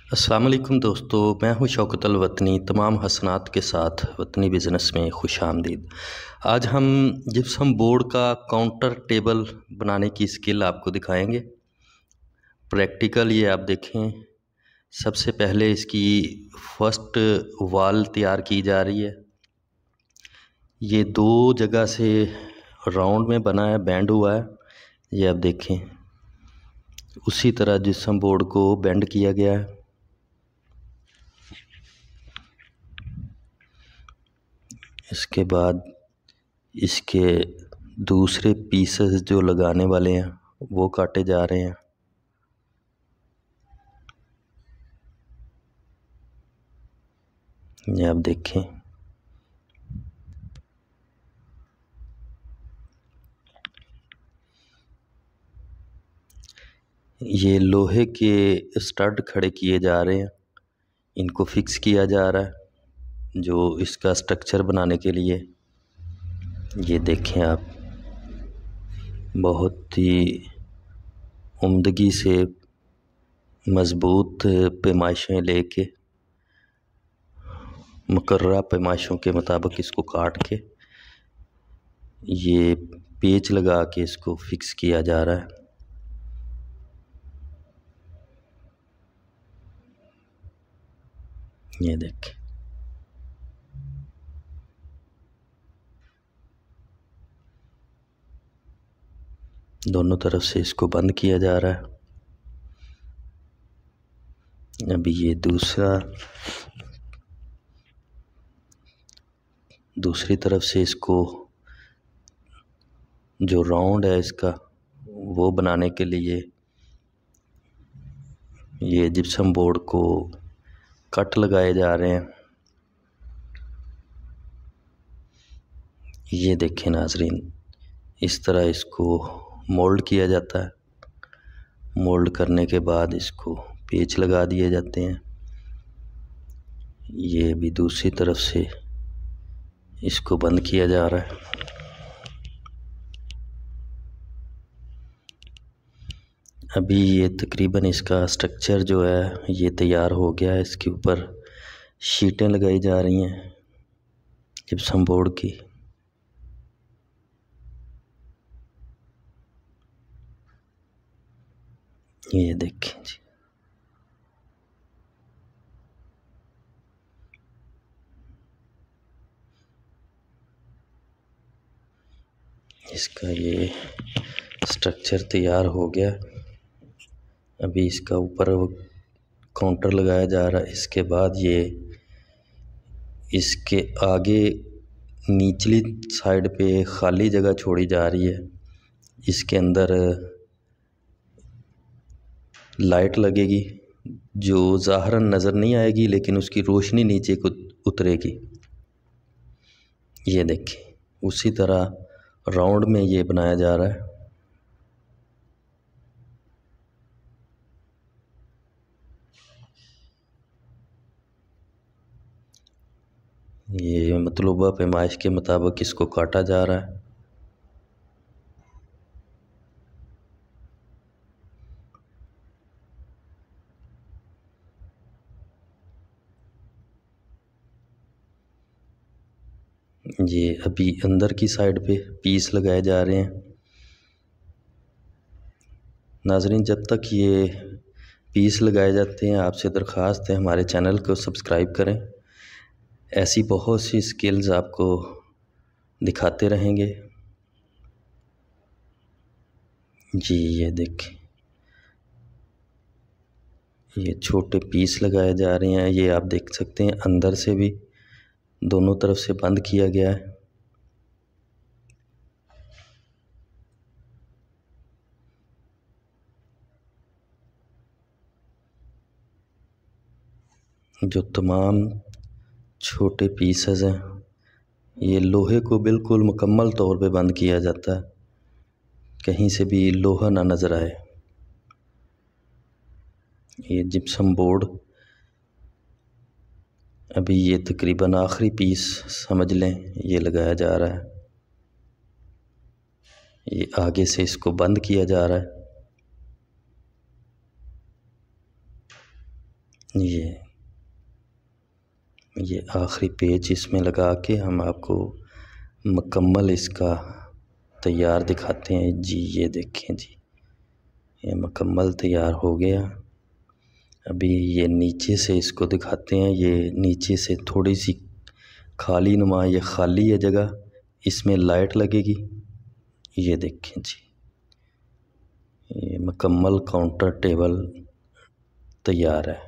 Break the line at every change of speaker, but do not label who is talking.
अस्सलाम वालेकुम दोस्तों, मैं हूं शौकत अल वतनी। तमाम हसनात के साथ वतनी बिज़नेस में खुशामदीद। आज हम जिप्सम बोर्ड का काउंटर टेबल बनाने की स्किल आपको दिखाएंगे। प्रैक्टिकल ये आप देखें। सबसे पहले इसकी फर्स्ट वॉल तैयार की जा रही है। ये दो जगह से राउंड में बना है, बैंड हुआ है। ये आप देखें, उसी तरह जिप्सम बोर्ड को बेंड किया गया है। इसके बाद इसके दूसरे पीसेस जो लगाने वाले हैं वो काटे जा रहे हैं। ये आप देखें, ये लोहे के स्टड खड़े किए जा रहे हैं, इनको फिक्स किया जा रहा है जो इसका स्ट्रक्चर बनाने के लिए। ये देखें आप, बहुत ही उम्दगी से मज़बूत पैमाइशें लेके, मुकर्ररा पैमाइशों के मुताबिक इसको काट के ये पेच लगा के इसको फिक्स किया जा रहा है। ये देखें, दोनों तरफ से इसको बंद किया जा रहा है। अभी ये दूसरी तरफ से इसको जो राउंड है इसका वो बनाने के लिए ये जिप्सम बोर्ड को कट लगाए जा रहे हैं। ये देखें नाजरीन, इस तरह इसको मोल्ड किया जाता है। मोल्ड करने के बाद इसको पेच लगा दिए जाते हैं। ये भी दूसरी तरफ से इसको बंद किया जा रहा है। अभी ये तकरीबन इसका स्ट्रक्चर जो है ये तैयार हो गया है। इसके ऊपर शीटें लगाई जा रही हैं जिप्सम बोर्ड की। ये देखें जी, इसका ये स्ट्रक्चर तैयार हो गया। अभी इसका ऊपर काउंटर लगाया जा रहा है। इसके बाद ये इसके आगे निचली साइड पे खाली जगह छोड़ी जा रही है। इसके अंदर लाइट लगेगी जो ज़ाहरन नज़र नहीं आएगी, लेकिन उसकी रोशनी नीचे को उतरेगी। ये देखें, उसी तरह राउंड में ये बनाया जा रहा है। ये मतलूबा पैमाइश के मुताबिक इसको काटा जा रहा है। ये अभी अंदर की साइड पे पीस लगाए जा रहे हैं। नाजरीन, जब तक ये पीस लगाए जाते हैं आपसे दरख्वास्त है हमारे चैनल को सब्सक्राइब करें। ऐसी बहुत सी स्किल्स आपको दिखाते रहेंगे। जी ये देखें, ये छोटे पीस लगाए जा रहे हैं। ये आप देख सकते हैं अंदर से भी दोनों तरफ से बंद किया गया है। जो तमाम छोटे पीसेस हैं ये लोहे को बिल्कुल मुकम्मल तौर पे बंद किया जाता है, कहीं से भी लोहा ना नज़र आए। ये जिप्सम बोर्ड अभी ये तकरीबन आखिरी पीस समझ लें ये लगाया जा रहा है। ये आगे से इसको बंद किया जा रहा है। ये आखिरी पेज इसमें लगा के हम आपको मुकम्मल इसका तैयार दिखाते हैं जी। ये देखें जी, ये मुकम्मल तैयार हो गया। अभी ये नीचे से इसको दिखाते हैं। ये नीचे से थोड़ी सी खाली नुमा, ये खाली है जगह, इसमें लाइट लगेगी। ये देखें जी, ये मुकम्मल काउंटर टेबल तैयार है।